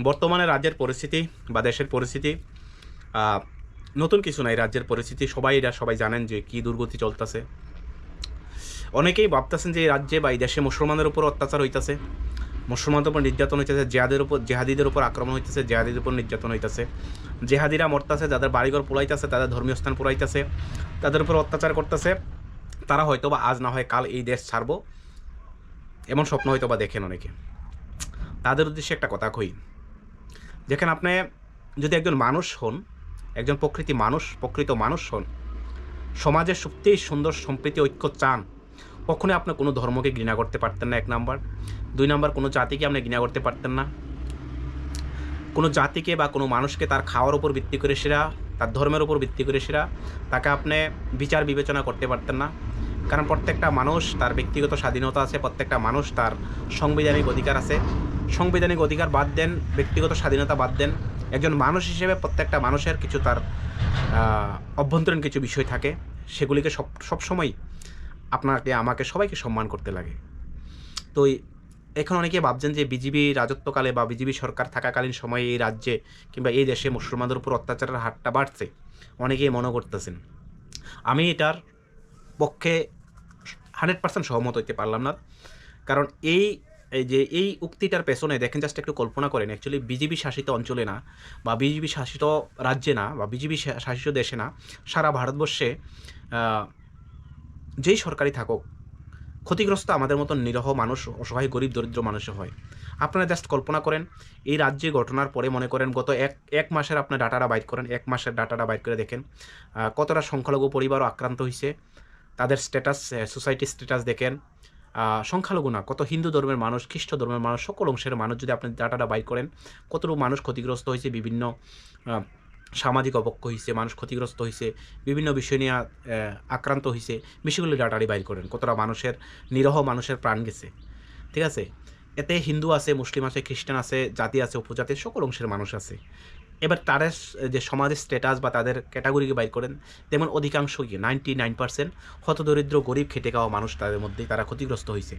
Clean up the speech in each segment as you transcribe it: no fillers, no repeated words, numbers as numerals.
বর্তমানে রাজ্যের পরিস্থিতি বা দেশের পরিস্থিতি নতুন কিছু নাই। রাজ্যের পরিস্থিতি সবাই জানেন যে কী দুর্গতি চলতেছে। অনেকেই ভাবতেছেন যে এই রাজ্যে বা এই দেশে মুসলমানের উপর অত্যাচার হইতেছে, মুসলমানদের উপর নির্যাতন হইতেছে, জেহাদিদের উপর আক্রমণ হইতেছে, জেহাদিদের উপর নির্যাতন হইতেছে, জেহাদিরা মরতেছে, যাদের বাড়িঘর পোড়াইতেছে, তাদের ধর্মীয় স্থান পোড়াইতেছে, তাদের উপর অত্যাচার করতেছে। তারা হয়তো বা আজ না হয় কাল এই দেশ ছাড়বো, এমন স্বপ্ন হয়তো বা দেখেন অনেকে। তাদের উদ্দেশ্যে একটা কথা কই, যেখানে আপনি যদি একজন মানুষ হন, একজন প্রকৃত মানুষ হন, সমাজের সবচেয়ে সুন্দর সম্প্রীতি ঐক্য চান, কখনোই আপনি কোনো ধর্মকে ঘৃণা করতে পারতেন না, 1 নাম্বার। 2 নাম্বার, কোনো জাতিকে আপনি ঘৃণা করতে পারতেন না। কোনো জাতিকে বা কোনো মানুষকে তার খাওয়ার উপর ভিত্তি করে সেরা, তার ধর্মের উপর ভিত্তি করে সেরা তাকে আপনি বিচার বিবেচনা করতে পারতেন না। কারণ প্রত্যেকটা মানুষ তার ব্যক্তিগত স্বাধীনতা আছে, প্রত্যেকটা মানুষ তার সাংবিধানিক অধিকার আছে। সাংবিধানিক অধিকার বাদ দেন, ব্যক্তিগত স্বাধীনতা বাদ দেন, একজন মানুষ হিসেবে প্রত্যেকটা মানুষের কিছু তার অভ্যন্তরীণ কিছু বিষয় থাকে, সেগুলিকে সবসময় আপনাকে আমাকে সবাইকে সম্মান করতে লাগে। তো এখন অনেকে ভাবছেন যে বিজিবি রাজত্বকালে বা বিজিবি সরকার থাকাকালীন সময়ে এই রাজ্যে কিংবা এই দেশে মুসলমানদের উপর অত্যাচারের হারটা বাড়ছে, অনেকেই মনে করতেছেন। আমি এটার পক্ষে 100% সহমত হইতে পারলাম না। কারণ এই উক্তিটার পেছনে দেখেন, জাস্ট একটু কল্পনা করেন, অ্যাকচুয়ালি বিজেপি শাসিত অঞ্চলে না, বা বিজেপি শাসিত রাজ্যে না, বা বিজেপি শাসিত দেশে না, সারা ভারতবর্ষে যেই সরকারই থাকুক, ক্ষতিগ্রস্ত আমাদের মতন নিরহ মানুষ, অসহায় গরিব দরিদ্র মানুষও হয়। আপনারা জাস্ট কল্পনা করেন, এই রাজ্যে ঘটনার পরে মনে করেন গত এক মাসের আপনার ডাটাটা বাইর করেন, 1 মাসের ডাটাটা বাইর করে দেখেন কতটা সংখ্যালঘু পরিবারও আক্রান্ত হয়েছে, তাদের স্ট্যাটাস, সোসাইটির স্ট্যাটাস দেখেন। সংখ্যালঘু না, কত হিন্দু ধর্মের মানুষ, খ্রিস্ট ধর্মের মানুষ, সকল অংশের মানুষ যদি আপনি ডাটাটা বাইর করেন, কতটুকু মানুষ ক্ষতিগ্রস্ত হয়েছে, বিভিন্ন সামাজিক অবক্ষয় হয়েছে, মানুষ ক্ষতিগ্রস্ত হয়েছে, বিভিন্ন বিষয় নিয়ে আক্রান্ত হয়েছে, বিষয়গুলো ডাটারি বাইর করেন, কতটা মানুষের, নিরহ মানুষের প্রাণ গেছে। ঠিক আছে, এতে হিন্দু আছে, মুসলিম আছে, খ্রিস্টান আছে, জাতি আছে, উপজাতি, সকল অংশের মানুষ আছে। এবার তাদের যে সমাজের স্ট্যাটাস বা তাদের ক্যাটাগরিকে বাইর করেন, তেমন অধিকাংশই 99% হতদরিদ্র গরিব খেটে খাওয়া মানুষ, তাদের মধ্যেই তারা ক্ষতিগ্রস্ত হয়েছে।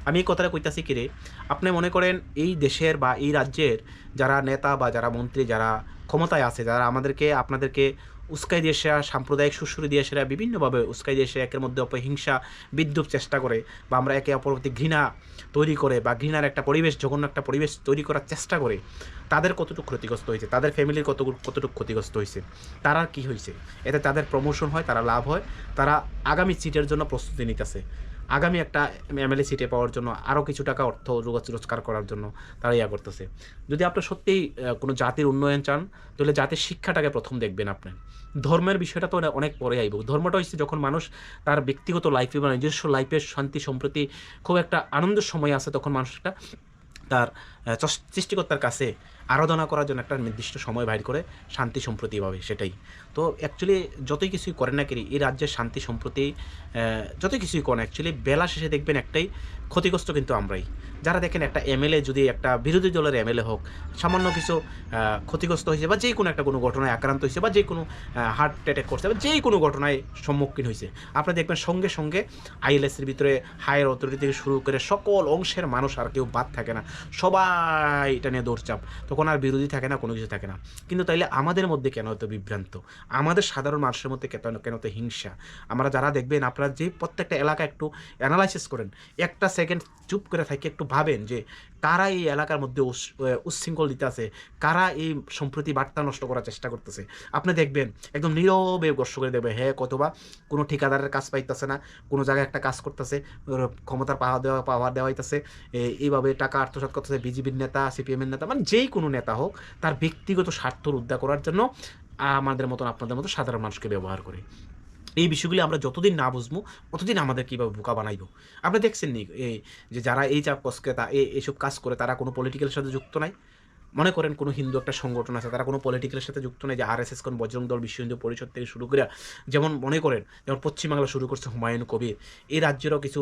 আমি এই কথাটা কইতাছি কিরে, আপনি মনে করেন এই দেশের বা এই রাজ্যের যারা নেতা বা যারা মন্ত্রী, যারা ক্ষমতায় আছে, যারা আপনাদেরকে উস্কাই দিয়ে সেরা, সাম্প্রদায়িক সুশ্রী দিয়ে সেরা, বিভিন্নভাবে উস্কাই দিয়ে সে একের মধ্যে অপহিংসা বিদ্রুপ চেষ্টা করে, বা আমরা একে অপর প্রতি ঘৃণা তৈরি করে, বা ঘৃণার একটা পরিবেশ, জঘন্য একটা পরিবেশ তৈরি করার চেষ্টা করে, তাদের কতটুকু ক্ষতিগ্রস্ত হয়েছে, তাদের ফ্যামিলির কতটুকু ক্ষতিগ্রস্ত হয়েছে, তারা কি হয়েছে, এতে তাদের প্রমোশন হয়, তারা লাভ হয়, তারা আগামী সিটের জন্য প্রস্তুতি নিতেছে, আগামী একটা এমএলএ সিটে পাওয়ার জন্য, আরও কিছু টাকা অর্থ রোজগার করার জন্য তারা ইয়া করতেছে। যদি আপনি সত্যিই কোনো জাতির উন্নয়ন চান, তাহলে জাতির শিক্ষাটাকে প্রথম দেখবেন আপনি। ধর্মের বিষয়টা তো অনেক পরে আইব। ধর্মটা হচ্ছে যখন মানুষ তার ব্যক্তিগত লাইফে বা নিজস্ব লাইফের শান্তি সম্প্রতি খুব একটা আনন্দের সময় আছে, তখন মানুষটা তার সৃষ্টিকর্তার কাছে আরাধনা করার জন্য একটা নির্দিষ্ট সময় বাইর করে শান্তি সম্প্রতি পাবে, সেটাই। তো অ্যাকচুয়ালি যতই কিছুই করেন না কেরি, এই রাজ্যের শান্তি সম্প্রতি যতই কিছুই করেন, অ্যাকচুয়ালি বেলা শেষে দেখবেন একটাই, ক্ষতিগ্রস্ত কিন্তু আমরাই। যারা দেখেন একটা এমএলএ, যদি একটা বিরোধী দলের এমএলএ হোক, সামান্য কিছু ক্ষতিগ্রস্ত হয়েছে, বা যে কোনো ঘটনায় আক্রান্ত হয়েছে, বা যে কোনো হার্ট অ্যাটাক করছে, বা যেই কোনো ঘটনায় সম্মুখীন হয়েছে, আপনারা দেখবেন সঙ্গে সঙ্গে আইএলএসের ভিতরে হায়ার অথরিটি থেকে শুরু করে সকল অংশের মানুষ, আর কেউ বাদ থাকে না, সবাই এটা নিয়ে দৌড়চাপ, তখন আর বিরোধী থাকে না, কোনো কিছু থাকে না। কিন্তু তাইলে আমাদের মধ্যে কেন এত বিভ্রান্ত, আমাদের সাধারণ মানুষের মধ্যে কেন এত হিংসা? আমরা যারা দেখবেন, আপনারা যে প্রত্যেকটা এলাকা একটু অ্যানালাইসিস করেন, একটা সেকেন্ড চুপ করে থাকে, একটু ভাবেন যে কারা এই এলাকার মধ্যে উচ্ছৃঙ্খল দিতে আছে, কারা এই সম্প্রতি বার্তা নষ্ট করার চেষ্টা করতেছে। আপনি দেখবেন একদম নীরবে গোস্ব করে দেখবে, হ্যাঁ কতবা কোনো ঠিকাদারের কাজ পাইতেছে না, কোনো জায়গায় একটা কাজ করতেছে, ক্ষমতার পাওয়ার দেওয়া হইতেছে, এইভাবে টাকা আত্মসাৎ করতেছে বিজেপির নেতা, সিপিএমের নেতা, মানে যেই কোনো নেতা হোক, তার ব্যক্তিগত স্বার্থ উদ্ধার করার জন্য আমাদের মতন, আপনাদের মতো সাধারণ মানুষকে ব্যবহার করে। এই বিষয়গুলি আমরা যতদিন না বুঝবো, ততদিন আমাদের কীভাবে বোকা বানাইব। আপনি দেখছেন নি এই যে যারা এই চাপ কসকে এইসব কাজ করে, তারা কোনো পলিটিক্যালের সাথে যুক্ত নাই। মনে করেন কোনো হিন্দু একটা সংগঠন আছে, তারা কোনো পলিটিক্যালের সাথে যুক্ত নেই, যে আরএসএস, কোন বজরং দল, বিশ্ব হিন্দু পরিষদ থেকে শুরু করে, যেমন মনে করেন যেমন পশ্চিমবাংলা শুরু করছে হুমায়ুন কবির, এই রাজ্যেরও কিছু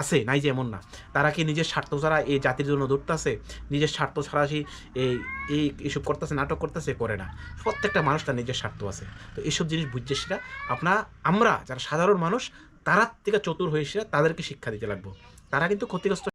আছে, নাই যে এমন না। তারা কি নিজের স্বার্থ ছাড়া এই জাতির জন্য দৌড়তেছে, নিজের স্বার্থ ছাড়া এইসব করতেছে, নাটক করতেছে, করে না। প্রত্যেকটা মানুষ তার নিজের স্বার্থ আছে। তো এইসব জিনিস বুঝছে সেটা আমরা যারা সাধারণ মানুষ, তারা থেকে চতুর হয়ে সেটা তাদেরকে শিক্ষা দিতে লাগবো। তারা কিন্তু ক্ষতিগ্রস্ত